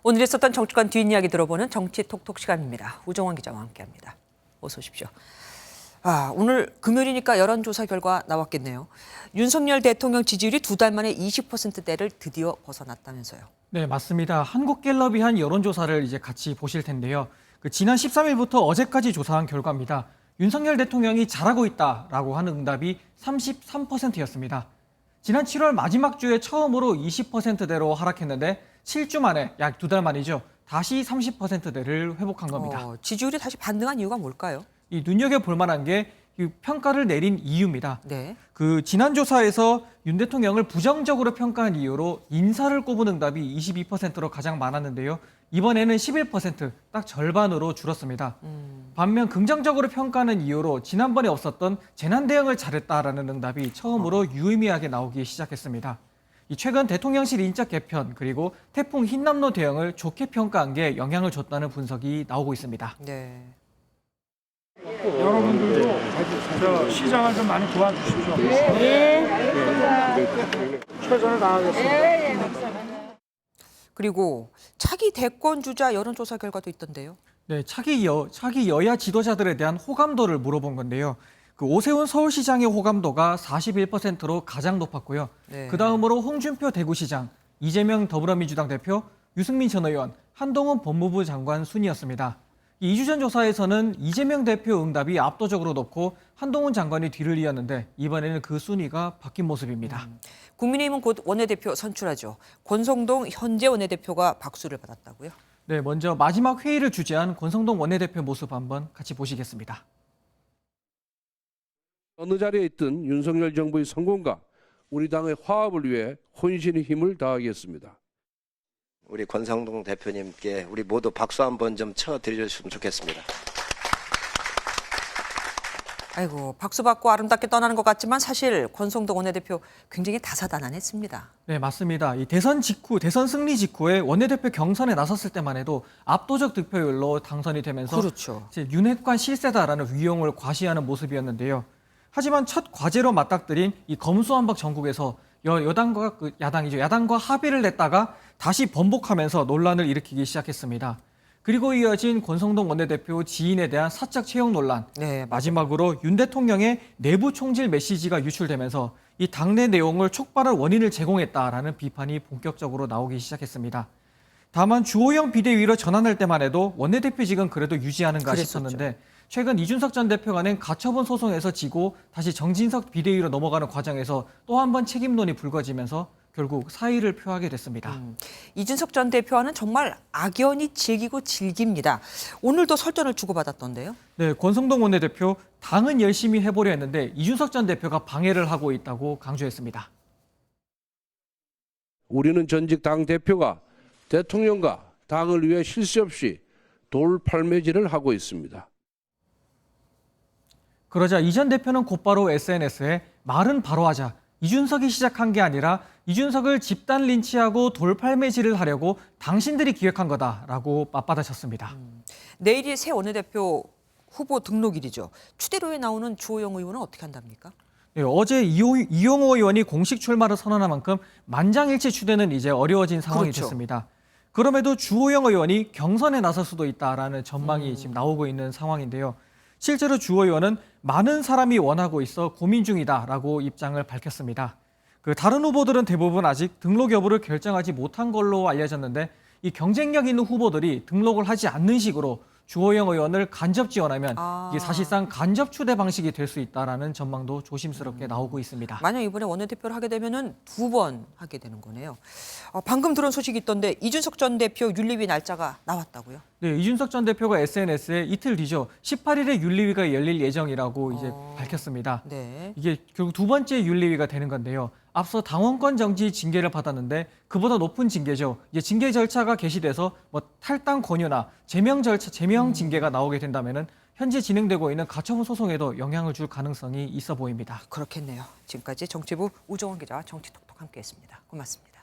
오늘 있었던 정치권 뒷이야기 들어보는 정치톡톡 시간입니다. 우정원 기자와 함께합니다. 어서 오십시오. 오늘 금요일이니까 여론조사 결과 나왔겠네요. 윤석열 대통령 지지율이 2달 만에 20%대를 드디어 벗어났다면서요. 네, 맞습니다. 한국갤럽이 한 여론조사를 이제 같이 보실 텐데요. 지난 13일부터 어제까지 조사한 결과입니다. 윤석열 대통령이 잘하고 있다라고 하는 응답이 33%였습니다. 지난 7월 마지막 주에 처음으로 20%대로 하락했는데 7주 만에, 약 2달 만이죠. 다시 30%대를 회복한 겁니다. 지지율이 다시 반등한 이유가 뭘까요? 이 눈여겨볼 만한 게 이 평가를 내린 이유입니다. 네. 지난 조사에서 윤 대통령을 부정적으로 평가한 이유로 인사를 꼽은 응답이 22%로 가장 많았는데요. 이번에는 11%, 딱 절반으로 줄었습니다. 반면 긍정적으로 평가하는 이유로 지난번에 없었던 재난 대응을 잘했다라는 응답이 처음으로 유의미하게 나오기 시작했습니다. 최근 대통령실 인적 개편 그리고 태풍 흰남노 대응을 좋게 평가한 게 영향을 줬다는 분석이 나오고 있습니다. 네. 여러분들도 저 시장을 좀 많이 도와주십시오. 최선을 다하겠습니다. 그리고 차기 대권 주자 여론조사 결과도 있던데요. 네, 차기 여야 지도자들에 대한 호감도를 물어본 건데요. 오세훈 서울시장의 호감도가 41%로 가장 높았고요. 네. 그다음으로 홍준표 대구시장, 이재명 더불어민주당 대표, 유승민 전 의원, 한동훈 법무부 장관 순이었습니다. 2주 전 조사에서는 이재명 대표 응답이 압도적으로 높고 한동훈 장관이 뒤를 이었는데 이번에는 그 순위가 바뀐 모습입니다. 국민의힘은 곧 원내대표 선출하죠. 권성동 현재 원내대표가 박수를 받았다고요? 네, 먼저 마지막 회의를 주재한 권성동 원내대표 모습 한번 같이 보시겠습니다. 어느 자리에 있든 윤석열 정부의 성공과 우리 당의 화합을 위해 혼신의 힘을 다하겠습니다. 우리 권성동 대표님께 우리 모두 박수 한번 좀 쳐드려주셨으면 좋겠습니다. 아이고, 박수 받고 아름답게 떠나는 것 같지만 사실 권성동 원내대표 굉장히 다사다난했습니다. 네, 맞습니다. 대선 승리 직후에 원내대표 경선에 나섰을 때만 해도 압도적 득표율로 당선이 되면서 그렇죠. 윤핵관 실세다라는 위용을 과시하는 모습이었는데요. 하지만 첫 과제로 맞닥뜨린 이 검수완박 전국에서 여당과 야당과 합의를 냈다가 다시 번복하면서 논란을 일으키기 시작했습니다. 그리고 이어진 권성동 원내대표 지인에 대한 사적 채용 논란. 네, 마지막으로 윤 대통령의 내부 총질 메시지가 유출되면서 이 당내 내용을 촉발할 원인을 제공했다라는 비판이 본격적으로 나오기 시작했습니다. 다만 주호영 비대위로 전환할 때만 해도 원내대표직은 그래도 유지하는가 그랬었죠. 싶었는데 최근 이준석 전 대표가 낸 가처분 소송에서 지고 다시 정진석 비대위로 넘어가는 과정에서 또 한 번 책임론이 불거지면서 결국 사의를 표하게 됐습니다. 이준석 전 대표와는 정말 악연이 질기고 질깁니다. 오늘도 설전을 주고받았던데요. 네, 권성동 원내대표 당은 열심히 해보려 했는데 이준석 전 대표가 방해를 하고 있다고 강조했습니다. 우리는 전직 당 대표가 대통령과 당을 위해 쉴 새 없이 돌팔매질을 하고 있습니다. 그러자 이 전 대표는 곧바로 SNS에 말은 바로 하자. 이준석이 시작한 게 아니라 이준석을 집단 린치하고 돌팔매질을 하려고 당신들이 기획한 거다라고 맞받아쳤습니다. 내일이 새 원내대표 후보 등록일이죠. 추대로에 나오는 주호영 의원은 어떻게 한답니까? 네, 어제 이용호 의원이 공식 출마를 선언한 만큼 만장일치 추대는 이제 어려워진 상황이 그렇죠. 됐습니다. 그럼에도 주호영 의원이 경선에 나설 수도 있다라는 전망이 지금 나오고 있는 상황인데요. 실제로 주 의원은 많은 사람이 원하고 있어 고민 중이다라고 입장을 밝혔습니다. 다른 후보들은 대부분 아직 등록 여부를 결정하지 못한 걸로 알려졌는데 이 경쟁력 있는 후보들이 등록을 하지 않는 식으로 주호영 의원을 간접 지원하면 이게 사실상 간접 추대 방식이 될 수 있다라는 전망도 조심스럽게 나오고 있습니다. 만약 이번에 원내대표를 하게 되면은 2번 하게 되는 거네요. 방금 들은 소식이 있던데 이준석 전 대표 윤리위 날짜가 나왔다고요? 네, 이준석 전 대표가 SNS에 이틀 뒤죠. 18일에 윤리위가 열릴 예정이라고 이제 밝혔습니다. 네. 이게 결국 두 번째 윤리위가 되는 건데요. 앞서 당원권 정지 징계를 받았는데 그보다 높은 징계죠. 이제 징계 절차가 개시돼서 탈당 권유나 제명 징계가 나오게 된다면은 현재 진행되고 있는 가처분 소송에도 영향을 줄 가능성이 있어 보입니다. 그렇겠네요. 지금까지 정치부 우정원 기자와 정치톡톡 함께했습니다. 고맙습니다.